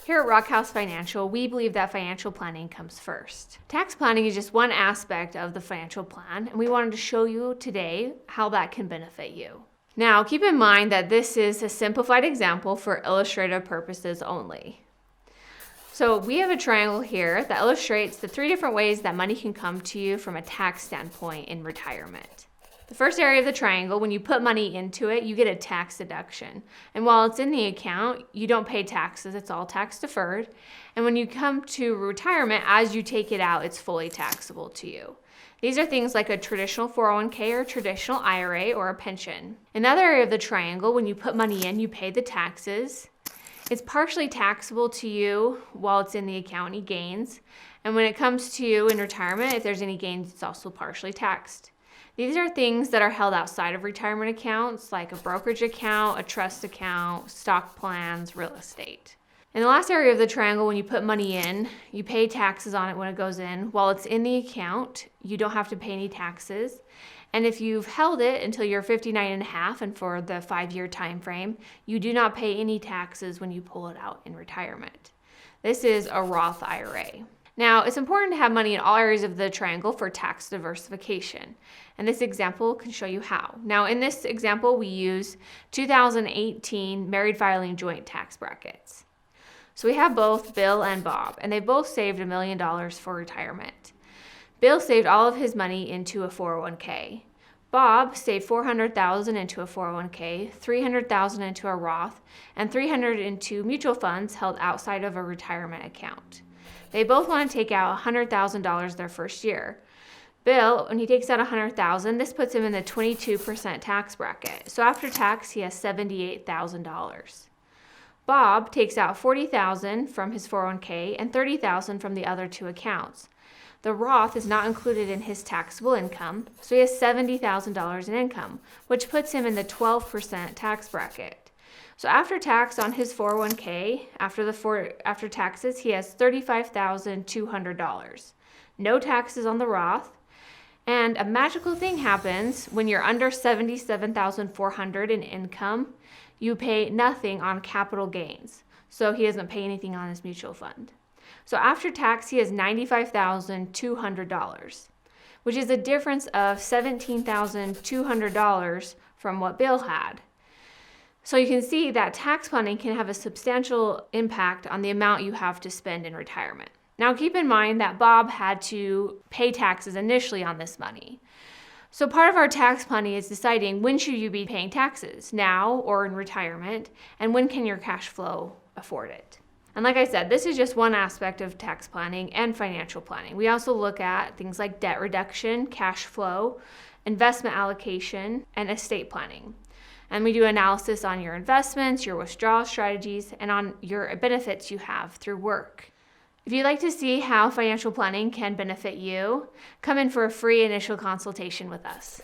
Here at Rockhouse Financial, we believe that financial planning comes first. Tax planning is just one aspect of the financial plan, and we wanted to show you today how that can benefit you. Now, keep in mind that this is a simplified example for illustrative purposes only. So we have a triangle here that illustrates the 3 different ways that money can come to you from a tax standpoint in retirement. The first area of the triangle, when you put money into it, you get a tax deduction. And while it's in the account, you don't pay taxes. It's all tax deferred. And when you come to retirement, as you take it out, it's fully taxable to you. These are things like a traditional 401k or traditional IRA or a pension. Another area of the triangle, when you put money in, you pay the taxes. It's partially taxable to you while it's in the account, any gains. And when it comes to you in retirement, if there's any gains, it's also partially taxed. These are things that are held outside of retirement accounts, like a brokerage account, a trust account, stock plans, real estate. In the last area of the triangle, when you put money in, you pay taxes on it when it goes in. While it's in the account, you don't have to pay any taxes. And if you've held it until you're 59 and a half and for the 5-year time frame, you do not pay any taxes when you pull it out in retirement. This is a Roth IRA. Now, it's important to have money in all areas of the triangle for tax diversification. And this example can show you how. Now, in this example, we use 2018 married filing joint tax brackets. So we have both Bill and Bob, and they both saved $1 million for retirement. Bill saved all of his money into a 401k. Bob saved $400,000 into a 401k, $300,000 into a Roth, and $300,000 into mutual funds held outside of a retirement account. They both want to take out $100,000 their first year. Bill, when he takes out $100,000, this puts him in the 22% tax bracket. So after tax, he has $78,000. Bob takes out $40,000 from his 401k and $30,000 from the other 2 accounts. The Roth is not included in his taxable income, so he has $70,000 in income, which puts him in the 12% tax bracket. So after tax on his 401k, after taxes, he has $35,200. No taxes on the Roth. And a magical thing happens when you're under $77,400 in income. You pay nothing on capital gains. So he doesn't pay anything on his mutual fund. So after tax, he has $95,200, which is a difference of $17,200 from what Bill had. So you can see that tax planning can have a substantial impact on the amount you have to spend in retirement. Now keep in mind that Bob had to pay taxes initially on this money. So part of our tax planning is deciding when should you be paying taxes, now or in retirement, and when can your cash flow afford it. And like I said, this is just one aspect of tax planning and financial planning. We also look at things like debt reduction, cash flow, investment allocation, and estate planning. And we do analysis on your investments, your withdrawal strategies, and on your benefits you have through work. If you'd like to see how financial planning can benefit you, come in for a free initial consultation with us.